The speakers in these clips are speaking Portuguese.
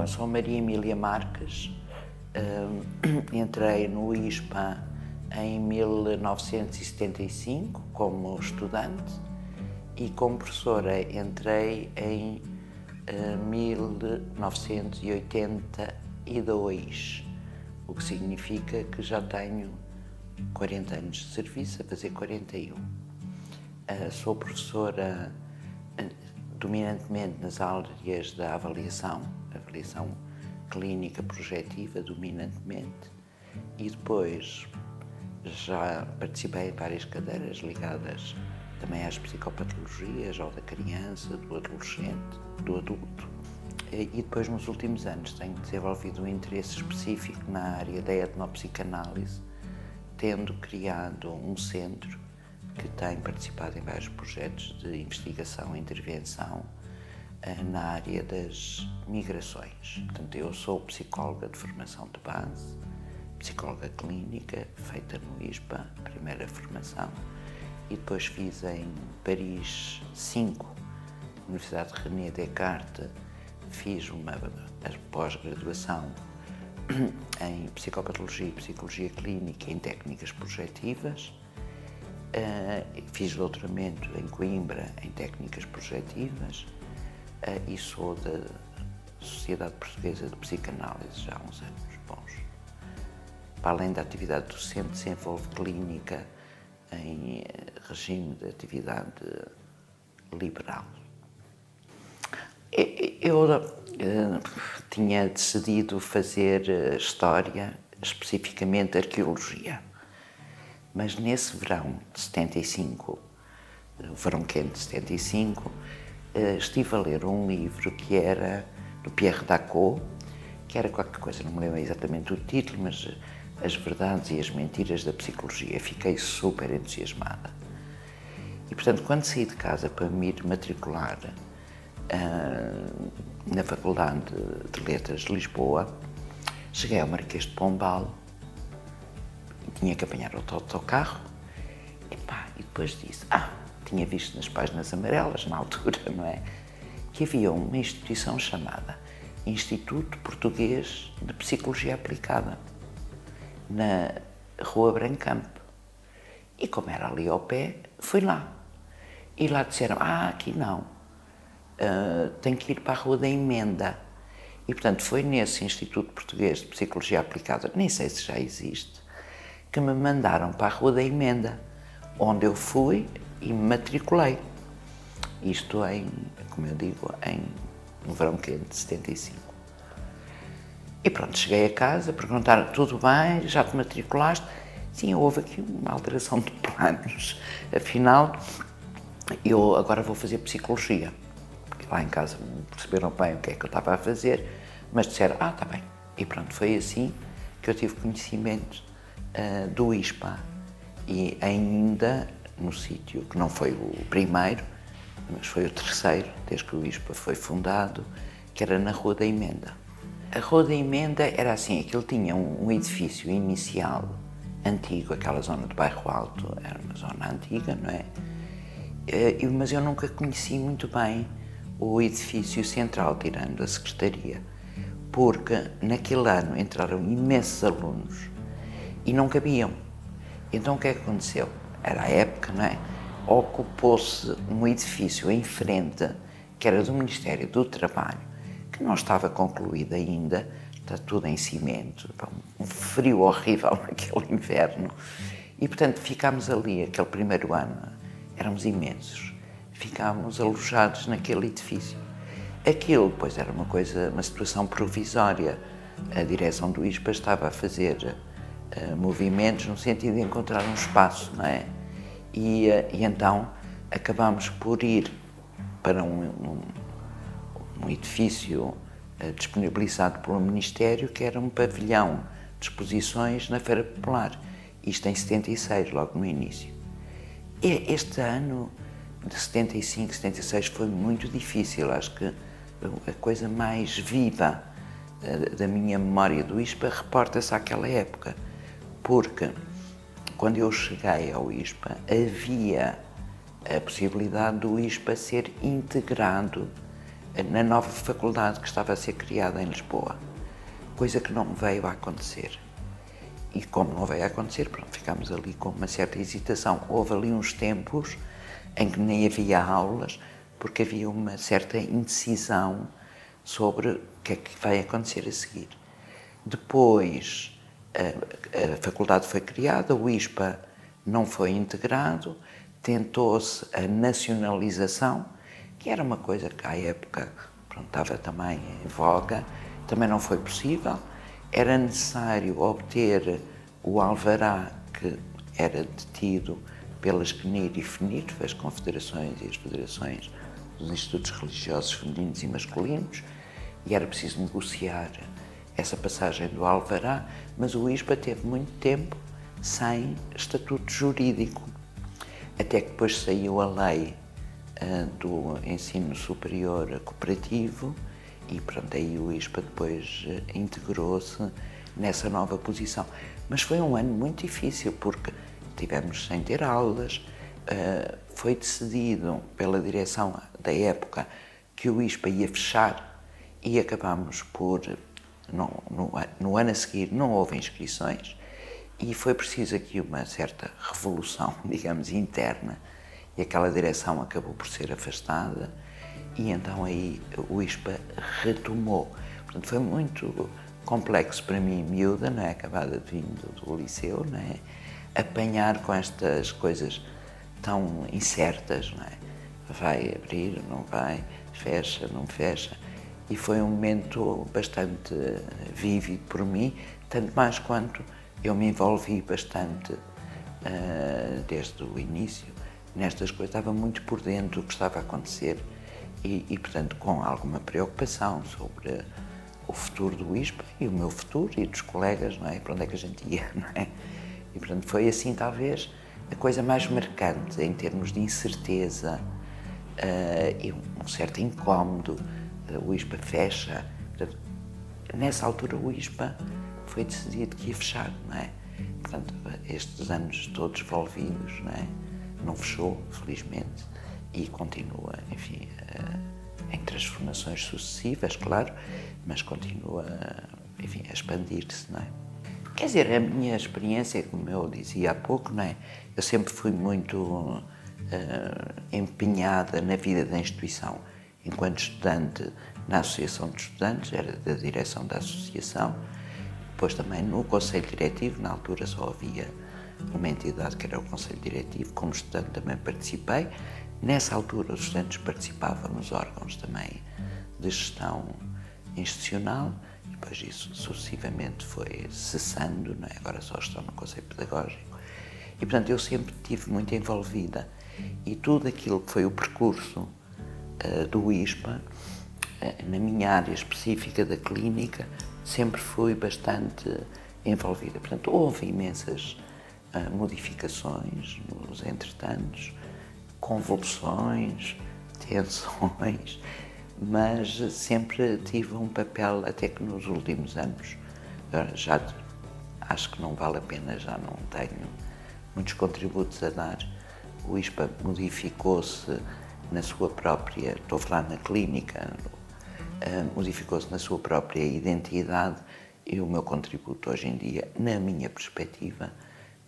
sou Maria Emília Marques, entrei no ISPA em 1975 como estudante e como professora entrei em 1982, o que significa que já tenho 40 anos de serviço, a fazer 41. Sou professora dominantemente nas áreas da avaliação clínica projetiva, dominantemente, e depois já participei em várias cadeiras ligadas também às psicopatologias, ou da criança, do adolescente, do adulto. E depois, nos últimos anos, tenho desenvolvido um interesse específico na área da etnopsicanálise, tendo criado um centro que tem participado em vários projetos de investigação e intervenção na área das migrações. Portanto, eu sou psicóloga de formação de base, psicóloga clínica, feita no ISPA, primeira formação, e depois fiz em Paris 5, Universidade de René Descartes, fiz uma pós-graduação em psicopatologia e psicologia clínica em técnicas projetivas. Fiz doutoramento em Coimbra em técnicas projetivas e sou da Sociedade Portuguesa de Psicanálise já há uns anos bons. Para além da atividade docente, desenvolve clínica em regime de atividade liberal. Eu tinha decidido fazer História, especificamente Arqueologia. Mas nesse verão de 75, o verão quente de 75, estive a ler um livro que era do Pierre Daco, que era qualquer coisa, não me lembro exatamente o título, mas As Verdades e as Mentiras da Psicologia. Fiquei super entusiasmada. E, portanto, quando saí de casa para me ir matricular na Faculdade de Letras de Lisboa, cheguei ao Marquês de Pombal, tinha que apanhar outro autocarro, e depois disse, tinha visto nas páginas amarelas, na altura, não é? Que havia uma instituição chamada Instituto Português de Psicologia Aplicada, na Rua Brancamp. E como era ali ao pé, fui lá. E lá disseram, aqui não, tem que ir para a Rua da Emenda. E, portanto, foi nesse Instituto Português de Psicologia Aplicada, nem sei se já existe, que me mandaram para a Rua da Emenda, onde eu fui e me matriculei. Isto como eu digo, no verão quente de 75. E pronto, cheguei a casa, perguntaram, tudo bem, já te matriculaste? Sim, houve aqui uma alteração de planos. Afinal, eu agora vou fazer Psicologia. Porque lá em casa não perceberam bem o que é que eu estava a fazer, mas disseram, está bem. E pronto, foi assim que eu tive conhecimento do ISPA, e ainda no sítio que não foi o primeiro, mas foi o terceiro, desde que o ISPA foi fundado, que era na Rua da Emenda. A Rua da Emenda era assim, aquilo tinha um edifício inicial antigo, aquela zona do Bairro Alto, era uma zona antiga, não é? Mas eu nunca conheci muito bem o edifício central, tirando a secretaria, porque naquele ano entraram imensos alunos e não cabiam. Então o que é que aconteceu? Era a época, não é? Ocupou-se um edifício em frente, que era do Ministério do Trabalho, que não estava concluído ainda, está tudo em cimento, um frio horrível naquele inverno. E, portanto, ficámos ali, aquele primeiro ano, éramos imensos, ficámos alojados naquele edifício. Aquilo, pois, era uma situação provisória. A direção do ISPA estava a fazer movimentos no sentido de encontrar um espaço, não é? E então acabámos por ir para um edifício disponibilizado pelo Ministério, que era um pavilhão de exposições na Feira Popular. Isto em 76, logo no início. Este ano de 75, 76 foi muito difícil. Acho que a coisa mais viva da minha memória do ISPA reporta-se àquela época, porque quando eu cheguei ao ISPA havia a possibilidade do ISPA ser integrado na nova faculdade que estava a ser criada em Lisboa, coisa que não veio a acontecer. E como não veio a acontecer, pronto, ficámos ali com uma certa hesitação. Houve ali uns tempos em que nem havia aulas, porque havia uma certa indecisão sobre o que é que vai acontecer a seguir. Depois, a faculdade foi criada, o ISPA não foi integrado, tentou-se a nacionalização, que era uma coisa que à época, pronto, estava também em voga, também não foi possível. Era necessário obter o alvará que era detido pelas CNIR e FNIR, as confederações e as federações dos institutos religiosos femininos e masculinos, e era preciso negociar essa passagem do alvará, mas o ISPA teve muito tempo sem estatuto jurídico, até que depois saiu a lei do ensino superior cooperativo e pronto, aí o ISPA depois integrou-se nessa nova posição. Mas foi um ano muito difícil, porque tivemos sem ter aulas, foi decidido pela direção da época que o ISPA ia fechar e acabámos por, no ano a seguir, não houve inscrições e foi preciso aqui uma certa revolução, digamos, interna, e aquela direção acabou por ser afastada e então aí o ISPA retomou. Portanto, foi muito complexo para mim, miúda, não é? Acabada de vir do liceu, não é? Apanhar com estas coisas tão incertas, não é? Vai abrir, não vai, fecha, não fecha. E foi um momento bastante vívido por mim, tanto mais quanto eu me envolvi bastante desde o início nestas coisas, estava muito por dentro do que estava a acontecer e portanto, com alguma preocupação sobre o futuro do ISPA e o meu futuro e dos colegas, não é? Para onde é que a gente ia, não é? E portanto, foi assim, talvez, a coisa mais marcante em termos de incerteza e um certo incómodo. O ISPA fecha. Portanto, nessa altura, o ISPA foi decidido que ia fechar, não é? Portanto, estes anos todos envolvidos, não é? Não fechou, felizmente, e continua, enfim, em transformações sucessivas, claro, mas continua, enfim, a expandir-se, não é? Quer dizer, a minha experiência, como eu dizia há pouco, não é? Eu sempre fui muito empenhada na vida da instituição. Enquanto estudante na Associação de Estudantes, era da direção da associação, depois também no Conselho Diretivo, na altura só havia uma entidade que era o Conselho Diretivo, como estudante também participei. Nessa altura os estudantes participavam nos órgãos também de gestão institucional, e depois isso sucessivamente foi cessando, não é? Agora só estão no Conselho Pedagógico. E portanto eu sempre estive muito envolvida e tudo aquilo que foi o percurso do ISPA, na minha área específica da clínica, sempre fui bastante envolvida. Portanto, houve imensas modificações nos entretantos, convulsões, tensões, mas sempre tive um papel, até que nos últimos anos, já acho que não vale a pena, já não tenho muitos contributos a dar. O ISPA modificou-se na sua própria, estou a falar na clínica, modificou-se na sua própria identidade e o meu contributo hoje em dia, na minha perspectiva,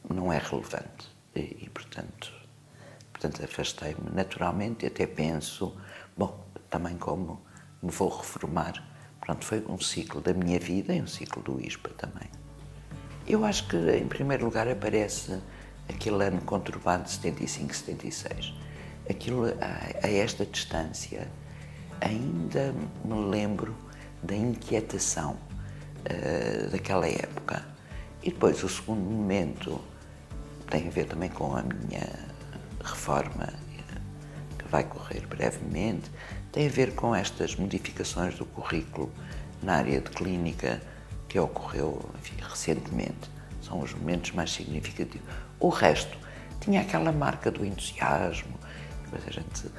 não é relevante e portanto afastei-me naturalmente e até penso, bom, também como me vou reformar, pronto, foi um ciclo da minha vida e um ciclo do ISPA também. Eu acho que em primeiro lugar aparece aquele ano conturbado de 75, 76. Aquilo, a esta distância, ainda me lembro da inquietação daquela época. E depois o segundo momento tem a ver também com a minha reforma, que vai correr brevemente, tem a ver com estas modificações do currículo na área de clínica que ocorreu, enfim, recentemente. São os momentos mais significativos. O resto tinha aquela marca do entusiasmo, depois a gente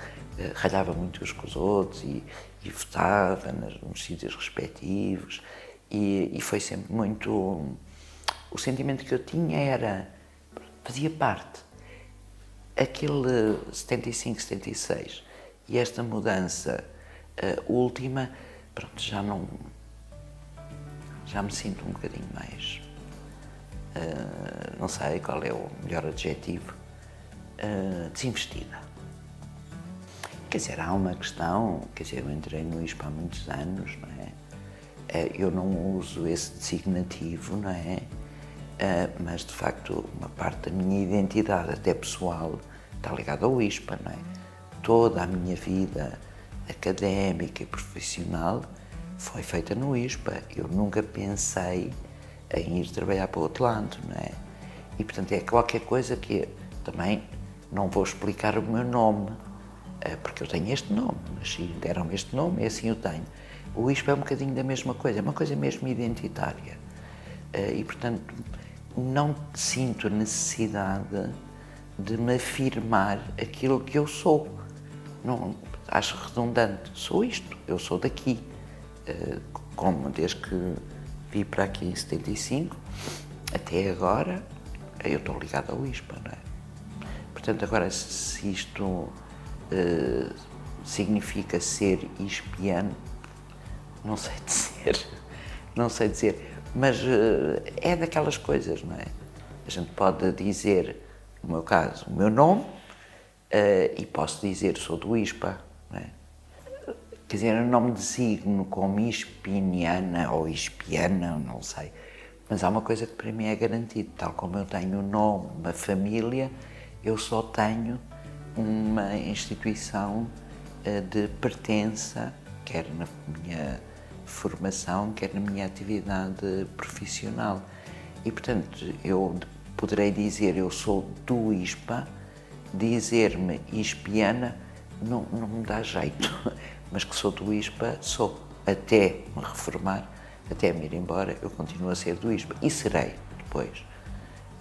ralhava muito uns com os outros e votava nos sítios respectivos e foi sempre muito... O sentimento que eu tinha era... fazia parte. Aquele 75, 76 e esta mudança A última, pronto, já me sinto um bocadinho mais, não sei qual é o melhor adjetivo, desinvestida. Quer dizer, há uma questão, quer dizer, eu entrei no ISPA há muitos anos, não é? Eu não uso esse designativo, não é? Mas, de facto, uma parte da minha identidade, até pessoal, está ligada ao ISPA, não é? Toda a minha vida académica e profissional foi feita no ISPA. Eu nunca pensei em ir trabalhar para o outro lado, não é? E, portanto, é qualquer coisa que também não vou explicar o meu nome, porque eu tenho este nome, nasci, deram-me este nome e assim eu tenho. O ISPA é um bocadinho da mesma coisa, é uma coisa mesmo identitária. E, portanto, não sinto a necessidade de me afirmar aquilo que eu sou. Não, acho redundante. Sou isto, eu sou daqui. Como desde que vim para aqui em 75, até agora, eu estou ligado ao ISPA, não é? Portanto, agora, se isto significa ser ispiano, não sei dizer, não sei dizer, mas é daquelas coisas, não é? A gente pode dizer, no meu caso, o meu nome, e posso dizer sou do ISPA, não é? Quer dizer, eu não me designo como ispiniana ou ispiana, não sei, mas há uma coisa que para mim é garantida, tal como eu tenho um nome, uma família, eu só tenho uma instituição de pertença, quer na minha formação, quer na minha atividade profissional. E, portanto, eu poderei dizer eu sou do ISPA, dizer-me ispiana não me dá jeito, mas que sou do ISPA, sou. Até me reformar, até me ir embora, eu continuo a ser do ISPA. E serei depois.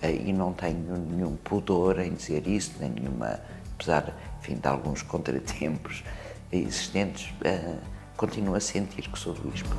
E não tenho nenhum pudor em dizer isso, nem nenhuma, apesar, enfim, de alguns contratempos existentes, continuo a sentir que sou do ISPA.